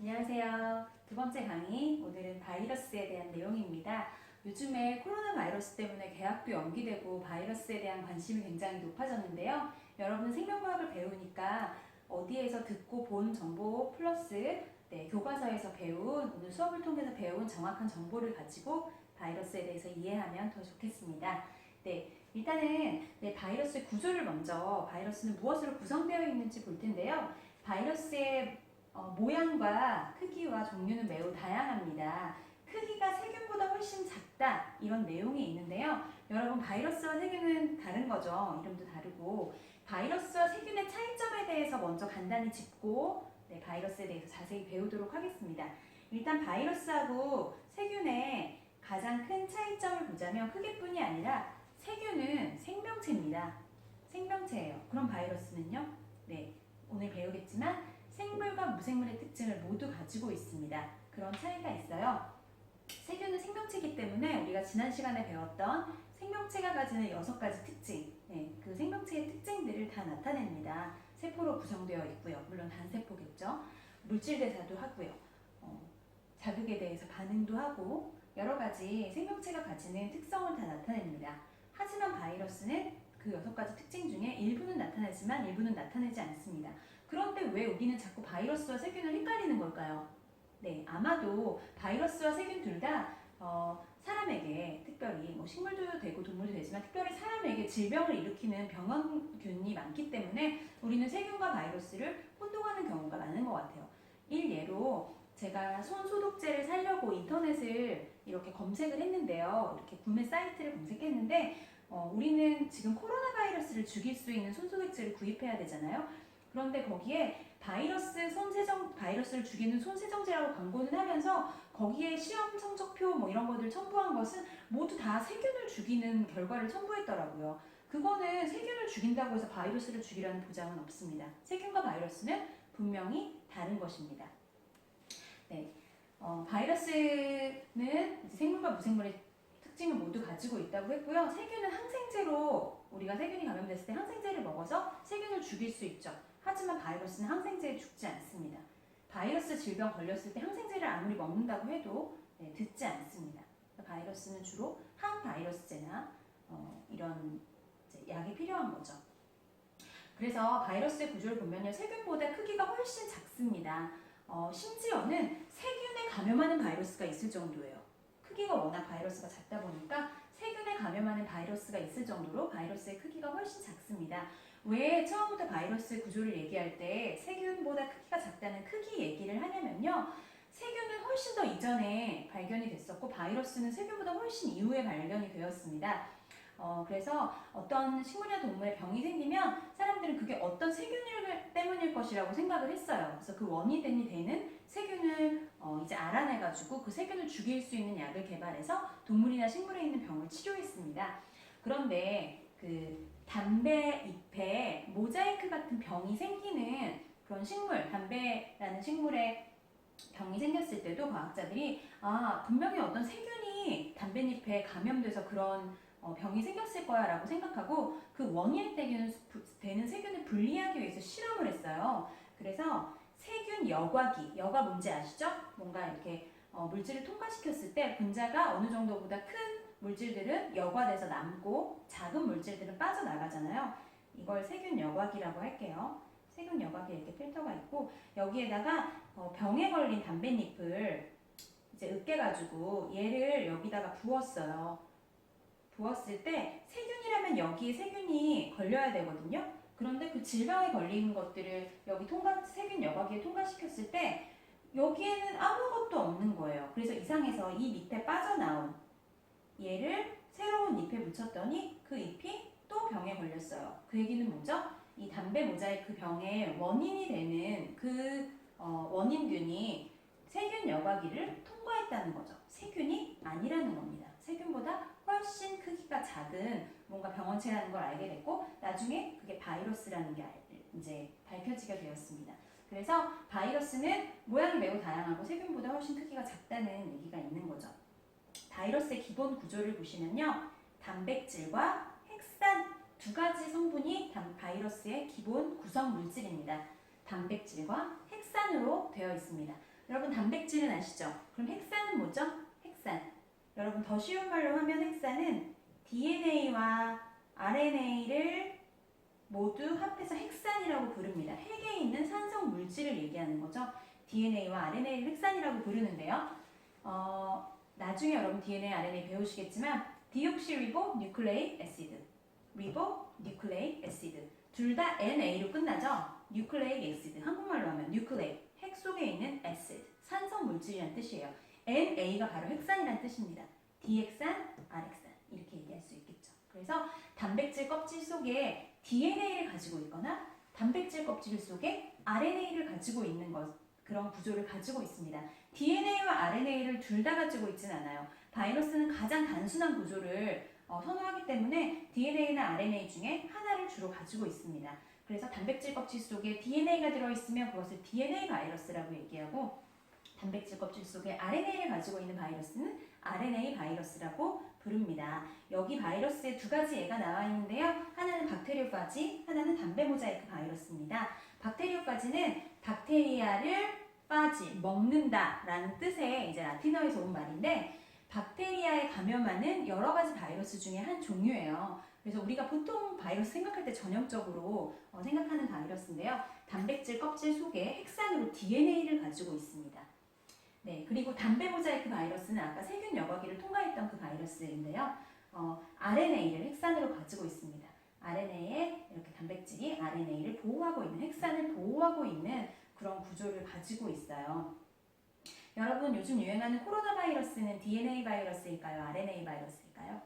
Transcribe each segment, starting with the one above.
안녕하세요. 두 번째 강의, 오늘은 바이러스에 대한 내용입니다. 요즘에 코로나 바이러스 때문에 개학도 연기되고 바이러스에 대한 관심이 굉장히 높아졌는데요. 여러분 생명과학을 배우니까 어디에서 듣고 본 정보 플러스 교과서에서 배운, 오늘 수업을 통해서 배운 정확한 정보를 가지고 바이러스에 대해서 이해하면 더 좋겠습니다. 일단은 바이러스의 구조를 먼저, 바이러스는 무엇으로 구성되어 있는지 볼 텐데요. 바이러스의 모양과 크기와 종류는 매우 다양합니다. 크기가 세균보다 훨씬 작다 이런 내용이 있는데요. 여러분 바이러스와 세균은 다른 거죠. 이름도 다르고 바이러스와 세균의 차이점에 대해서 먼저 간단히 짚고 바이러스에 대해서 자세히 배우도록 하겠습니다. 일단 바이러스하고 세균의 가장 큰 차이점을 보자면 크기뿐이 아니라 세균은 생명체입니다. 생명체예요. 그럼 바이러스는요? 오늘 배우겠지만 생물과 무생물의 특징을 모두 가지고 있습니다. 그런 차이가 있어요. 세균은 생명체이기 때문에 우리가 지난 시간에 배웠던 생명체가 가지는 6가지 특징, 그 생명체의 특징들을 다 나타냅니다. 세포로 구성되어 있고요. 물론 단세포겠죠. 물질 대사도 하고요. 자극에 대해서 반응도 하고 여러 가지 생명체가 가지는 특성을 다 나타냅니다. 하지만 바이러스는 그 6가지 특징 중에 일부는 나타나지만 일부는 나타내지 않습니다. 그런데 왜 우리는 자꾸 바이러스와 세균을 헷갈리는 걸까요? 아마도 바이러스와 세균 둘 다 사람에게 특별히 식물도 되고 동물도 되지만 특별히 사람에게 질병을 일으키는 병원균이 많기 때문에 우리는 세균과 바이러스를 혼동하는 경우가 많은 것 같아요. 일예로 제가 손 소독제를 사려고 인터넷을 이렇게 검색을 했는데요. 이렇게 구매 사이트를 검색했는데 우리는 지금 코로나 바이러스를 죽일 수 있는 손소독제를 구입해야 되잖아요. 그런데 거기에 바이러스를 죽이는 손세정제라고 광고는 하면서 거기에 시험 성적표 이런 것들 첨부한 것은 모두 다 세균을 죽이는 결과를 첨부했더라고요. 그거는 세균을 죽인다고 해서 바이러스를 죽이라는 보장은 없습니다. 세균과 바이러스는 분명히 다른 것입니다. 바이러스는 생물과 무생물의 특징을 모두 가지고 있다고 했고요. 세균은 항생제로 우리가 세균이 감염됐을 때 항생제를 먹어서 세균을 죽일 수 있죠. 하지만 바이러스는 항생제에 죽지 않습니다. 바이러스 질병 걸렸을 때 항생제를 아무리 먹는다고 해도 듣지 않습니다. 바이러스는 주로 항바이러스제나 이런 약이 필요한 거죠. 그래서 바이러스의 구조를 보면요. 세균보다 크기가 훨씬 작습니다. 심지어는 세균에 감염하는 바이러스가 있을 정도예요. 크기가 워낙 바이러스가 작다 보니까 세균에 감염하는 바이러스가 있을 정도로 바이러스의 크기가 훨씬 작습니다. 왜 처음부터 바이러스 구조를 얘기할 때 세균보다 크기가 작다는 크기 얘기를 하냐면요. 세균은 훨씬 더 이전에 발견이 됐었고 바이러스는 세균보다 훨씬 이후에 발견이 되었습니다. 그래서 어떤 식물이나 동물에 병이 생기면 사람들은 그게 어떤 세균 때문일 것이라고 생각을 했어요. 그래서 그 원인이 되는 세균을 이제 알아내가지고 그 세균을 죽일 수 있는 약을 개발해서 동물이나 식물에 있는 병을 치료했습니다. 그런데 그 담배 잎에 모자이크 같은 병이 생기는 그런 식물, 담배라는 식물에 병이 생겼을 때도 과학자들이 분명히 어떤 세균이 담배잎에 감염돼서 그런 병이 생겼을 거야 라고 생각하고 그 원인이 되는 세균을 분리하기 위해서 실험을 했어요. 그래서 세균 여과기, 여과 뭔지 아시죠? 뭔가 이렇게 물질을 통과시켰을 때 분자가 어느 정도보다 큰 물질들은 여과돼서 남고 작은 물질들은 빠져나가잖아요. 이걸 세균 여과기라고 할게요. 세균 여과기에 이렇게 필터가 있고 여기에다가 병에 걸린 담뱃잎을 이제 으깨가지고 얘를 여기다가 부었어요. 부었을 때 세균이라면 여기에 세균이 걸려야 되거든요. 그런데 그 질병에 걸린 것들을 여기 세균 여과기에 통과시켰을 때 여기에는 아무것도 없는 거예요. 그래서 이상해서 이 밑에 빠져나온 얘를 새로운 잎에 묻혔더니 그 잎이 또 병에 걸렸어요. 그 얘기는 뭐죠? 이 담배 모자이크 병의 원인이 되는 그 원인균이 세균 여과기를 통과했다는 거죠. 세균이 아니라는 겁니다. 세균보다 훨씬 크기가 작은 뭔가 병원체라는 걸 알게 됐고 나중에 그게 바이러스라는 게 이제 밝혀지게 되었습니다. 그래서 바이러스는 모양이 매우 다양하고 세균보다 훨씬 크기가 작다는 얘기가 있는 거죠. 바이러스의 기본 구조를 보시면요. 단백질과 핵산 2가지 성분이 바이러스의 기본 구성 물질입니다. 단백질과 핵산으로 되어 있습니다. 여러분 단백질은 아시죠? 그럼 헥산은 뭐죠? 헥산. 여러분 더 쉬운 말로 하면 헥산은 DNA와 RNA를 모두 합해서 헥산이라고 부릅니다. 핵에 있는 산성 물질을 얘기하는 거죠. DNA와 RNA를 헥산이라고 부르는데요. 나중에 여러분 DNA, RNA 배우시겠지만 디옥시리보 뉴클레이크 애시드, 리보 뉴클레이크 애시드 둘 다 NA로 끝나죠. 뉴클레이크 애시드 한국말로 하면 뉴클레이크 핵 속에 있는 애시드 산성 물질이라는 뜻이에요. NA가 바로 헥산이라는 뜻입니다. D헥산, R헥산 이렇게 얘기할 수 있겠죠. 그래서 단백질 껍질 속에 DNA를 가지고 있거나 단백질 껍질 속에 RNA를 가지고 있는 그런 구조를 가지고 있습니다. DNA와 RNA를 둘 다 가지고 있진 않아요. 바이러스는 가장 단순한 구조를 선호하기 때문에 DNA나 RNA 중에 하나를 주로 가지고 있습니다. 그래서 단백질 껍질 속에 DNA가 들어있으면 그것을 DNA 바이러스라고 얘기하고 단백질 껍질 속에 RNA를 가지고 있는 바이러스는 RNA 바이러스라고 부릅니다. 여기 바이러스에 두 가지 예가 나와 있는데요. 하나는 박테리오파지, 하나는 담배 모자이크 바이러스입니다. 박테리오파지는 박테리아를 파지, 먹는다 라는 뜻의 이제 라틴어에서 온 말인데 박테리아에 감염하는 여러 가지 바이러스 중에 한 종류예요. 그래서 우리가 보통 바이러스 생각할 때 전형적으로 생각하는 바이러스인데요. 단백질 껍질 속에 헥산으로 DNA를 가지고 있습니다. 네, 그리고 담배 모자이크 바이러스는 아까 세균 여과기를 통과했던 그 바이러스인데요. RNA를 헥산으로 가지고 있습니다. RNA에 이렇게 단백질이 RNA를 보호하고 있는, 헥산을 보호하고 있는 그런 구조를 가지고 있어요. 여러분 요즘 유행하는 코로나 바이러스는 DNA 바이러스일까요? RNA 바이러스일까요?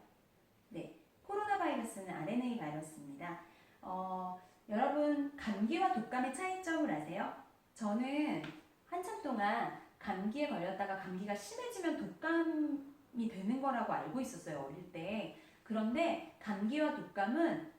네, 코로나 바이러스는 RNA 바이러스입니다. 여러분 감기와 독감의 차이점을 아세요? 저는 한참 동안 감기에 걸렸다가 감기가 심해지면 독감이 되는 거라고 알고 있었어요. 어릴 때. 그런데 감기와 독감은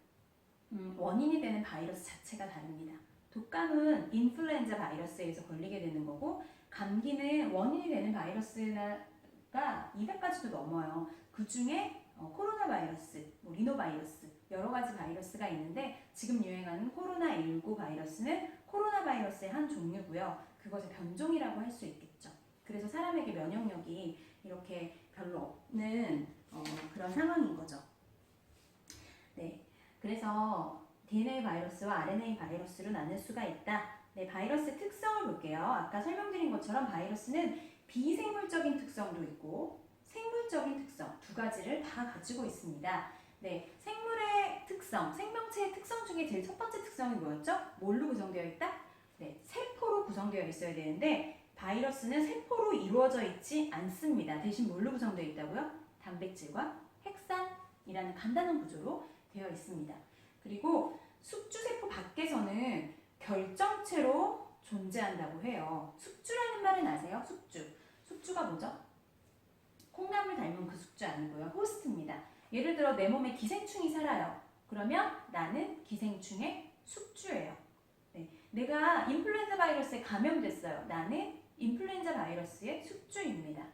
원인이 되는 바이러스 자체가 다릅니다. 독감은 인플루엔자 바이러스에 의해서 걸리게 되는 거고 감기는 원인이 되는 바이러스가 200가지도 넘어요. 그 중에 코로나 바이러스, 리노 바이러스 여러 가지 바이러스가 있는데 지금 유행하는 코로나19 바이러스는 코로나 바이러스의 한 종류고요. 그것의 변종이라고 할 수 있겠죠. 그래서 사람에게 면역력이 이렇게 별로 없는 그런 상황인 거죠. 네, 그래서 DNA 바이러스와 RNA 바이러스로 나눌 수가 있다. 네, 바이러스 특성을 볼게요. 아까 설명드린 것처럼 바이러스는 비생물적인 특성도 있고 생물적인 특성 두 가지를 다 가지고 있습니다. 네, 생물의 특성, 생명체의 특성 중에 제일 첫 번째 특성이 뭐였죠? 뭘로 구성되어 있다? 네, 세포로 구성되어 있어야 되는데 바이러스는 세포로 이루어져 있지 않습니다. 대신 뭘로 구성되어 있다고요? 단백질과 헥산이라는 간단한 구조로 되어 있습니다. 그리고 숙주세포 밖에서는 결정체로 존재한다고 해요. 숙주라는 말은 아세요? 숙주. 숙주가 뭐죠? 콩나물 닮은 그 숙주 아니고요. 호스트입니다. 예를 들어 내 몸에 기생충이 살아요. 그러면 나는 기생충의 숙주예요. 네, 내가 인플루엔자 바이러스에 감염됐어요. 나는 인플루엔자 바이러스의 숙주입니다.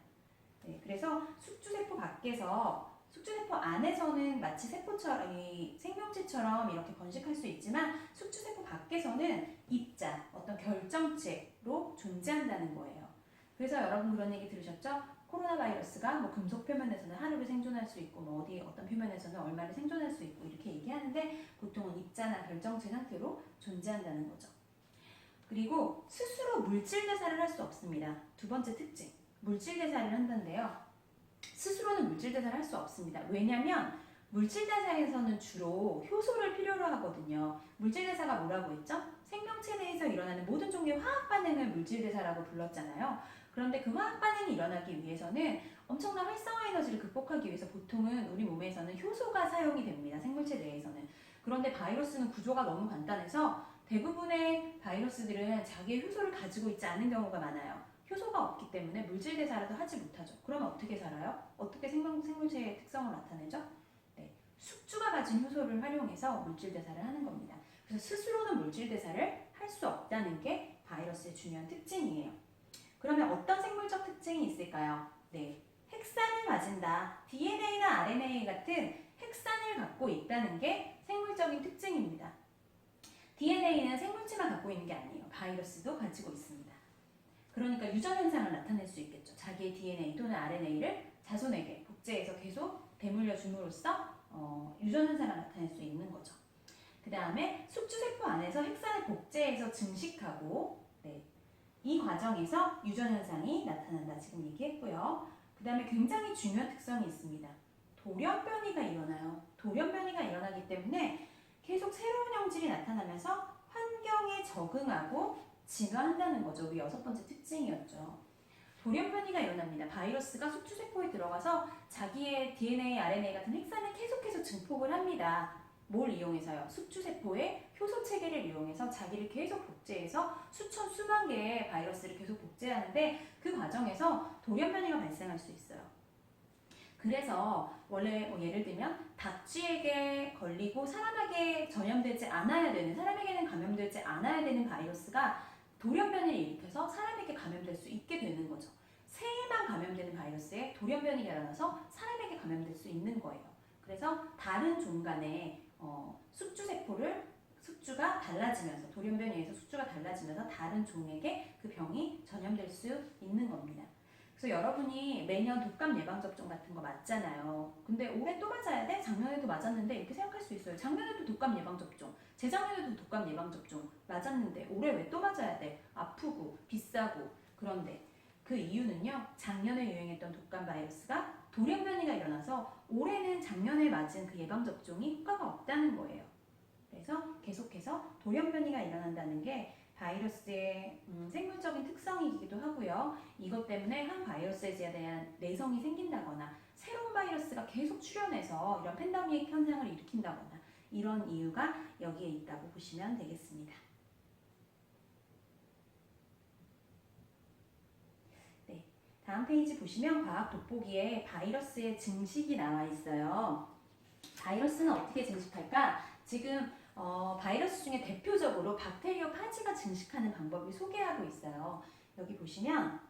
네, 그래서 숙주세포 밖에서 숙주세포 안에서는 마치 세포처럼 이 생명체처럼 이렇게 번식할 수 있지만 숙주세포 밖에서는 입자, 어떤 결정체로 존재한다는 거예요. 그래서 여러분 그런 얘기 들으셨죠? 코로나 바이러스가 뭐 금속 표면에서는 하루를 생존할 수 있고 뭐 어디 어떤 표면에서는 얼마를 생존할 수 있고 이렇게 얘기하는데 보통은 입자나 결정체 상태로 존재한다는 거죠. 그리고 스스로 물질 대사를 할 수 없습니다. 두 번째 특징, 물질 대사를 한다는데요. 스스로는 물질 대사를 할 수 없습니다. 왜냐하면 물질 대사에서는 주로 효소를 필요로 하거든요. 물질 대사가 뭐라고 했죠? 생명체 내에서 일어나는 모든 종류의 화학 반응을 물질 대사라고 불렀잖아요. 그런데 그 화학 반응이 일어나기 위해서는 엄청난 활성화 에너지를 극복하기 위해서 보통은 우리 몸에서는 효소가 사용이 됩니다. 생물체 내에서는. 그런데 바이러스는 구조가 너무 간단해서 대부분의 바이러스들은 자기의 효소를 가지고 있지 않은 경우가 많아요. 효소가 없기 때문에 물질 대사라도 하지 못하죠. 그러면 어떻게 살아요? 어떻게 생물체의 특성을 나타내죠? 네, 숙주가 가진 효소를 활용해서 물질 대사를 하는 겁니다. 그래서 스스로는 물질 대사를 할 수 없다는 게 바이러스의 중요한 특징이에요. 그러면 어떤 생물적 특징이 있을까요? 네, 헥산을 가진다. DNA나 RNA 같은 헥산을 갖고 있다는 게 생물적인 특징입니다. DNA는 생물체만 갖고 있는 게 아니에요. 바이러스도 가지고 있습니다. 그러니까 유전 현상을 나타낼 수 있겠죠. 자기의 DNA 또는 RNA를 자손에게 복제해서 계속 되물려 줌으로써 유전 현상을 나타낼 수 있는 거죠. 그 다음에 숙주세포 안에서 핵산을 복제해서 증식하고 이 과정에서 유전 현상이 나타난다. 지금 얘기했고요. 그 다음에 굉장히 중요한 특성이 있습니다. 돌연변이가 일어나요. 돌연변이가 일어나기 때문에 계속 새로운 형질이 나타나면서 환경에 적응하고 진화한다는 거죠. 우리 6번째 특징이었죠. 돌연변이가 일어납니다. 바이러스가 숙주세포에 들어가서 자기의 DNA, RNA 같은 핵산을 계속해서 증폭을 합니다. 뭘 이용해서요? 숙주세포의 효소 체계를 이용해서 자기를 계속 복제해서 수천, 수만 개의 바이러스를 계속 복제하는데 그 과정에서 돌연변이가 발생할 수 있어요. 그래서 원래 예를 들면 닭쥐에게 걸리고 사람에게 전염되지 않아야 되는, 사람에게는 감염되지 않아야 되는 바이러스가 돌연변이를 일으켜서 사람에게 감염될 수 있게 되는 거죠. 새에만 감염되는 바이러스에 돌연변이가 일어나서 사람에게 감염될 수 있는 거예요. 그래서 다른 종 간의 숙주가 달라지면서 돌연변이에서 숙주가 달라지면서 다른 종에게 그 병이 전염될 수 있는 겁니다. 그래서 여러분이 매년 독감 예방접종 같은 거 맞잖아요. 근데 올해 또 맞아야 돼? 작년에도 맞았는데 이렇게 생각할 수 있어요. 작년에도 독감 예방접종, 재작년에도 독감 예방접종 맞았는데 올해 왜 또 맞아야 돼? 아프고 비싸고. 그런데 그 이유는요. 작년에 유행했던 독감 바이러스가 돌연변이가 일어나서 올해는 작년에 맞은 그 예방접종이 효과가 없다는 거예요. 그래서 계속해서 돌연변이가 일어난다는 게 바이러스의 생물적인 특성이기도 하고요. 이것 때문에 한 바이러스에 대한 내성이 생긴다거나 새로운 바이러스가 계속 출현해서 이런 팬데믹 현상을 일으킨다거나 이런 이유가 여기에 있다고 보시면 되겠습니다. 네, 다음 페이지 보시면 과학 돋보기에 바이러스의 증식이 나와 있어요. 바이러스는 어떻게 증식할까? 지금 바이러스 중에 대표적으로 박테리오파지가 증식하는 방법을 소개하고 있어요. 여기 보시면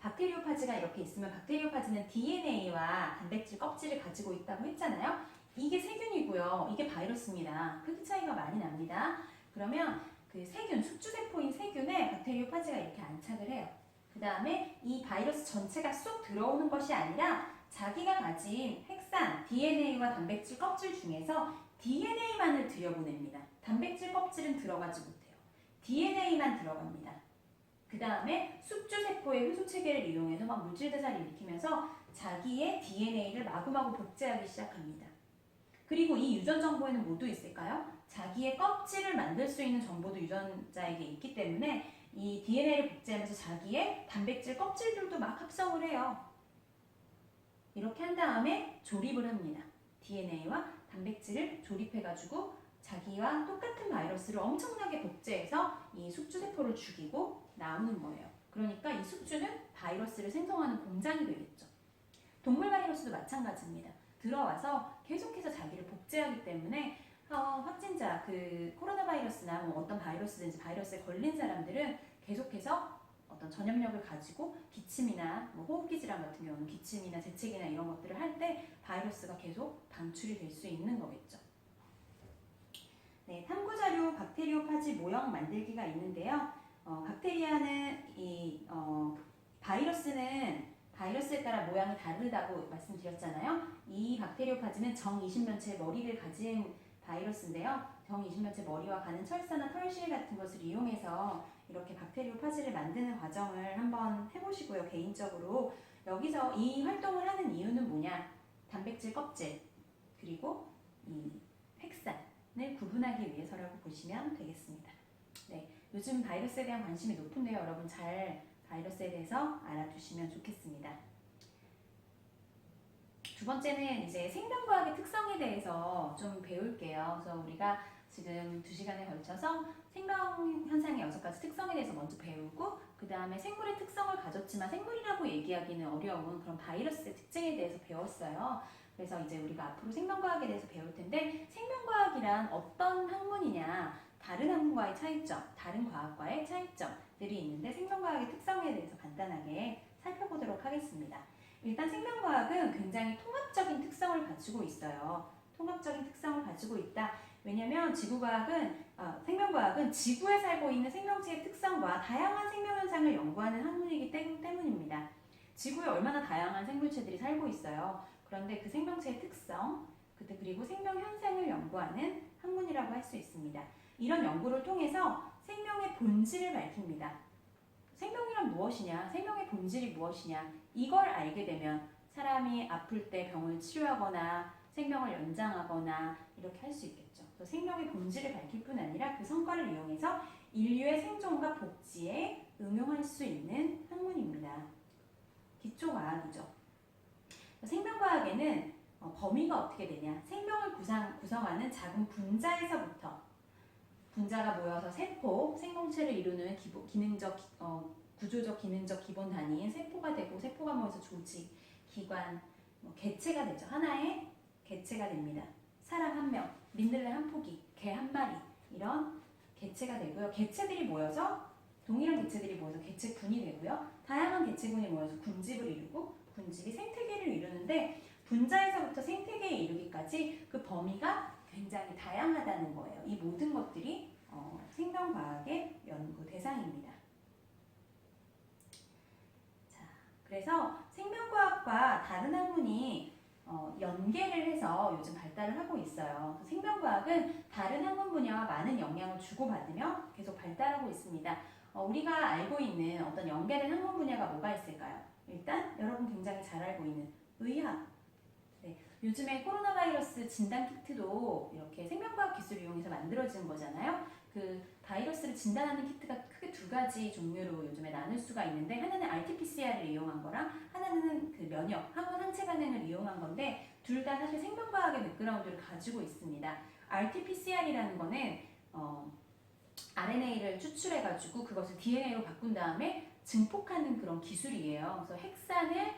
박테리오파지가 이렇게 있으면 박테리오파지는 DNA와 단백질 껍질을 가지고 있다고 했잖아요. 이게 세균이고요. 이게 바이러스입니다. 크기 차이가 많이 납니다. 그러면 그 세균, 숙주세포인 세균에 박테리오파지가 이렇게 안착을 해요. 그 다음에 이 바이러스 전체가 쏙 들어오는 것이 아니라 자기가 가진 핵산, DNA와 단백질 껍질 중에서 DNA만을 들여보냅니다. 단백질 껍질은 들어가지 못해요. DNA만 들어갑니다. 그 다음에 숙주세포의 효소체계를 이용해서 막 물질대사를 일으키면서 자기의 DNA를 마구마구 복제하기 시작합니다. 그리고 이 유전 정보에는 뭐도 있을까요? 자기의 껍질을 만들 수 있는 정보도 유전자에게 있기 때문에 이 DNA를 복제하면서 자기의 단백질 껍질들도 막 합성을 해요. 이렇게 한 다음에 조립을 합니다. DNA와 단백질을 조립해가지고 자기와 똑같은 바이러스를 엄청나게 복제해서 이 숙주세포를 죽이고 나오는 거예요. 그러니까 이 숙주는 바이러스를 생성하는 공장이 되겠죠. 동물 바이러스도 마찬가지입니다. 들어와서 계속해서 자기를 복제하기 때문에 확진자, 그 코로나 바이러스나 뭐 어떤 바이러스든지 바이러스에 걸린 사람들은 계속해서 어떤 전염력을 가지고 기침이나 뭐 호흡기 질환 같은 경우는 기침이나 재채기나 이런 것들을 할 때 바이러스가 계속 방출이 될 수 있는 거겠죠. 네, 탐구자료 박테리오파지 모형 만들기가 있는데요. 박테리아는 바이러스는 바이러스에 따라 모양이 다르다고 말씀드렸잖아요. 이 박테리오파지는 정20면체의 머리를 가진 바이러스인데요. 정20면체 머리와 가는 철사나 털실 같은 것을 이용해서 이렇게 박테리오파지를 만드는 과정을 한번 해보시고요. 개인적으로 여기서 이 활동을 하는 이유는 뭐냐? 단백질 껍질 그리고 이 핵산을 구분하기 위해서라고 보시면 되겠습니다. 네, 요즘 바이러스에 대한 관심이 높은데요. 여러분 잘 바이러스에 대해서 알아두시면 좋겠습니다. 두 번째는 이제 생명과학의 특성에 대해서 좀 배울게요. 그래서 우리가 지금 2시간에 걸쳐서 생명 현상의 6가지 특성에 대해서 먼저 배우고 그 다음에 생물의 특성을 가졌지만 생물이라고 얘기하기는 어려운 그런 바이러스의 특징에 대해서 배웠어요. 그래서 이제 우리가 앞으로 생명과학에 대해서 배울 텐데 생명과학이란 어떤 학문이냐, 다른 학문과의 차이점, 다른 과학과의 차이점들이 있는데 생명과학의 특성에 대해서 간단하게 살펴보도록 하겠습니다. 일단 생명과학은 굉장히 통합적인 특성을 가지고 있어요. 통합적인 특성을 가지고 있다. 왜냐하면 생명과학은 지구에 살고 있는 생명체의 특성과 다양한 생명 현상을 연구하는 학문이기 때문입니다. 지구에 얼마나 다양한 생물체들이 살고 있어요. 그런데 그 생명체의 특성, 그리고 생명 현상을 연구하는 학문이라고 할 수 있습니다. 이런 연구를 통해서 생명의 본질을 밝힙니다. 생명이란 무엇이냐? 생명의 본질이 무엇이냐? 이걸 알게 되면 사람이 아플 때 병을 치료하거나 생명을 연장하거나 이렇게 할 수 있겠죠. 그래서 생명의 본질을 밝힐 뿐 아니라 그 성과를 이용해서 인류의 생존과 복지에 응용할 수 있는 학문입니다. 기초과학이죠. 생명과학에는 범위가 어떻게 되냐? 생명을 구성하는 작은 분자에서부터 분자가 모여서 세포, 생명체를 이루는 구조적 기능적 기본 단위인 세포가 되고 세포가 모여서 조직, 기관, 개체가 되죠. 하나의 개체가 됩니다. 사람 한 명, 민들레 한 포기, 개 한 마리 이런 개체가 되고요. 동일한 개체들이 모여서 개체군이 되고요. 다양한 개체군이 모여서 군집을 이루고 군집이 생태계를 이루는데 분자에서부터 생태계에 이르기까지 그 범위가 굉장히 다양하다는 거예요. 이 모든 것들이 생명과학의 연구 대상입니다. 자, 그래서 생명과학과 다른 학문이 연계를 해서 요즘 발달을 하고 있어요. 생명과학은 다른 학문 분야와 많은 영향을 주고받으며 계속 발달하고 있습니다. 우리가 알고 있는 어떤 연계된 학문 분야가 뭐가 있을까요? 일단 여러분 굉장히 잘 알고 있는 의학. 네, 요즘에 코로나 바이러스 진단 키트도 이렇게 생명과학 기술을 이용해서 만들어진 거잖아요. 그 바이러스를 진단하는 키트가 크게 두 가지 종류로 요즘에 나눌 수가 있는데 하나는 RT-PCR을 이용한 거랑 하나는 그 면역, 항원 항체 반응을 이용한 건데 둘 다 사실 생명과학의 백그라운드를 가지고 있습니다. RT-PCR이라는 거는 RNA를 추출해가지고 그것을 DNA로 바꾼 다음에 증폭하는 그런 기술이에요. 그래서 핵산을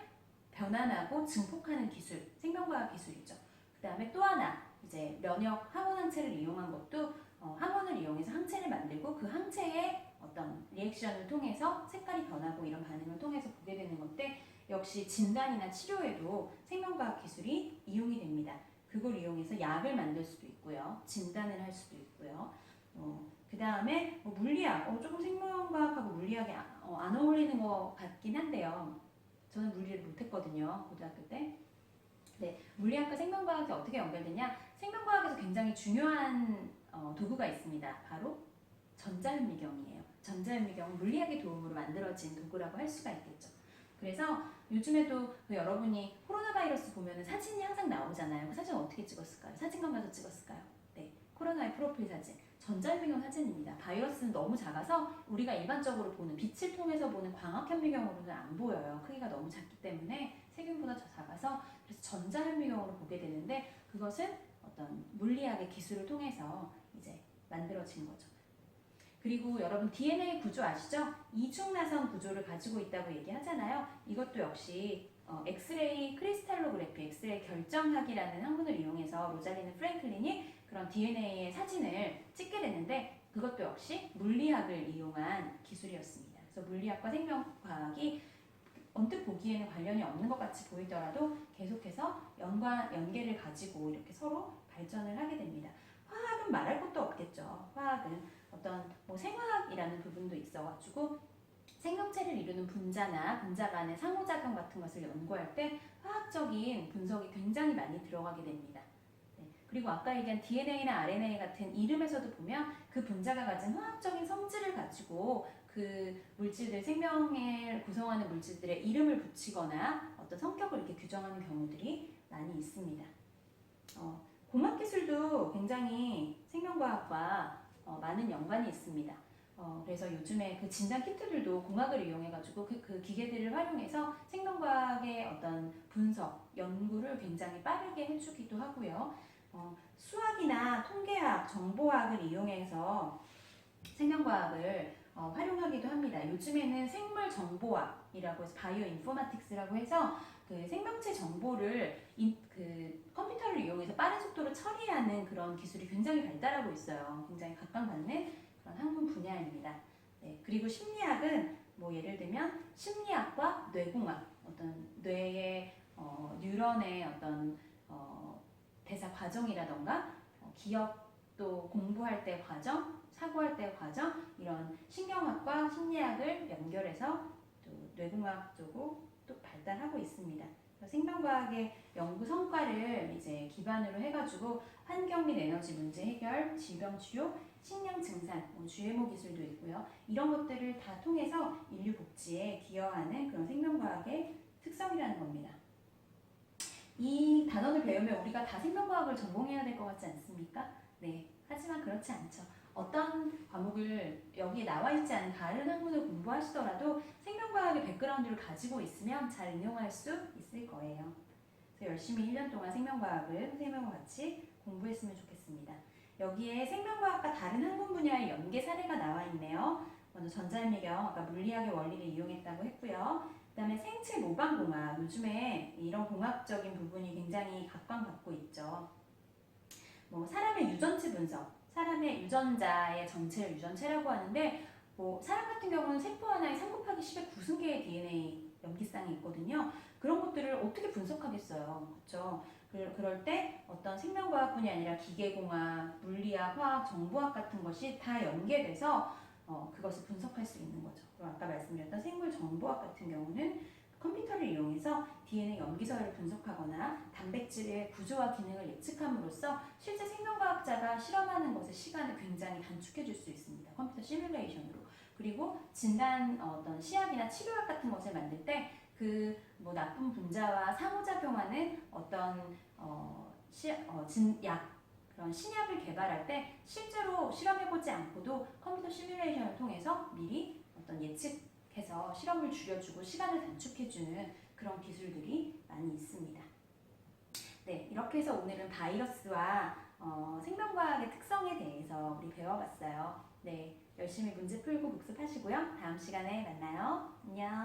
변환하고 증폭하는 기술, 생명과학 기술이죠. 그 다음에 또 하나 이제 면역 항원 항체를 이용한 것도 항원을 이용해서 항체를 만들고 그 항체의 어떤 리액션을 통해서 색깔이 변하고 이런 반응을 통해서 보게 되는 건데 역시 진단이나 치료에도 생명과학 기술이 이용이 됩니다. 그걸 이용해서 약을 만들 수도 있고요. 진단을 할 수도 있고요. 그 다음에 물리학, 조금 생명과학하고 물리학이 안 어울리는 것 같긴 한데요. 저는 물리를 못했거든요. 고등학교 때. 네, 물리학과 생명과학이 어떻게 연결되냐? 생명과학에서 굉장히 중요한 도구가 있습니다. 바로 전자현미경이에요. 전자현미경은 물리학의 도움으로 만들어진 도구라고 할 수가 있겠죠. 그래서 요즘에도 여러분이 코로나 바이러스 보면 사진이 항상 나오잖아요. 그 사진 어떻게 찍었을까요? 사진관 가서 찍었을까요? 네, 코로나의 프로필 사진. 전자현미경 사진입니다. 바이러스는 너무 작아서 우리가 일반적으로 보는 빛을 통해서 보는 광학현미경으로는 안 보여요. 크기가 너무 작기 때문에 세균보다 더 작아서 그래서 전자현미경으로 보게 되는데 그것은 어떤 물리학의 기술을 통해서 이제 만들어진 거죠. 그리고 여러분 DNA 구조 아시죠? 이중나선 구조를 가지고 있다고 얘기하잖아요. 이것도 역시 엑스레이 크리스탈로그래피, 엑스레이 결정학이라는 학문을 이용해서 로잘리는 프랭클린이 그런 DNA의 사진을 찍게 되는데 그것도 역시 물리학을 이용한 기술이었습니다. 그래서 물리학과 생명과학이 언뜻 보기에는 관련이 없는 것 같이 보이더라도 계속해서 연계를 가지고 이렇게 서로 발전을 하게 됩니다. 화학은 말할 것도 없겠죠. 화학은 어떤 생화학이라는 부분도 있어가지고 생명체를 이루는 분자나 분자 간의 상호작용 같은 것을 연구할 때 화학적인 분석이 굉장히 많이 들어가게 됩니다. 네. 그리고 아까 얘기한 DNA나 RNA 같은 이름에서도 보면 그 분자가 가진 화학적인 성질을 가지고 그 물질들, 생명을 구성하는 물질들의 이름을 붙이거나 어떤 성격을 이렇게 규정하는 경우들이 많이 있습니다. 공학기술도 굉장히 생명과학과 많은 연관이 있습니다. 그래서 요즘에 그 진단 키트들도 공학을 이용해가지고 그 기계들을 활용해서 생명과학의 어떤 분석, 연구를 굉장히 빠르게 해주기도 하고요. 수학이나 통계학, 정보학을 이용해서 생명과학을 활용하기도 합니다. 요즘에는 생물정보학이라고 해서 바이오인포마틱스라고 해서 그 생명체 정보를 그 컴퓨터를 이용해서 빠른 속도로 처리하는 그런 기술이 굉장히 발달하고 있어요. 굉장히 각광받는 그런 학문 분야입니다. 네, 그리고 심리학은 예를 들면 심리학과 뇌공학, 어떤 뇌의 뉴런의 어떤 대사 과정이라던가 기억도 또 공부할 때 과정, 사고할 때 과정, 이런 신경학과 심리학을 연결해서 또 뇌공학 쪽으로 또 발달하고 있습니다. 생명과학의 연구 성과를 이제 기반으로 해가지고 환경 및 에너지 문제 해결, 질병 치료, 식량 증산, GMO 기술도 있고요. 이런 것들을 다 통해서 인류 복지에 기여하는 그런 생명과학의 특성이라는 겁니다. 이 단원을 배우면 우리가 다 생명과학을 전공해야 될 것 같지 않습니까? 네, 하지만 그렇지 않죠. 어떤 과목을 여기에 나와 있지 않은 다른 학문을 공부하시더라도 생명과학의 백그라운드를 가지고 있으면 잘 응용할 수 있을 거예요. 그래서 열심히 1년 동안 생명과학을 선생님과 같이 공부했으면 좋겠습니다. 여기에 생명과학과 다른 학문 분야의 연계 사례가 나와 있네요. 먼저 전자현미경, 아까 물리학의 원리를 이용했다고 했고요. 그 다음에 생체 모방공학, 요즘에 이런 공학적인 부분이 굉장히 각광받고 있죠. 사람의 유전체 분석, 사람의 유전자의 전체를 유전체라고 하는데 사람 같은 경우는 세포 하나에 3 곱하기 10의 9승계의 DNA 염기쌍이 있거든요. 그런 것들을 어떻게 분석하겠어요. 그렇죠? 그럴 때 어떤 생명과학뿐이 아니라 기계공학, 물리학, 화학, 정보학 같은 것이 다 연계돼서 그것을 분석할 수 있는 거죠. 그럼 아까 말씀드렸던 생물정보학 같은 경우는 컴퓨터를 이용해서 DNA 염기서열을 분석하거나 단백질의 구조와 기능을 예측함으로써 실제 생명과학자가 실험하는 것의 시간을 굉장히 단축해 줄 수 있습니다. 컴퓨터 시뮬레이션으로. 그리고 진단 어떤 시약이나 치료약 같은 것을 만들 때 그 나쁜 분자와 상호작용하는 어떤 진약 그런 신약을 개발할 때 실제로 실험해보지 않고도 컴퓨터 시뮬레이션을 통해서 미리 어떤 예측해서 실험을 줄여주고 시간을 단축해주는 그런 기술들이 많이 있습니다. 네, 이렇게 해서 오늘은 바이러스와 생명과학의 특성에 대해서 우리 배워봤어요. 네, 열심히 문제 풀고 복습하시고요. 다음 시간에 만나요. 안녕.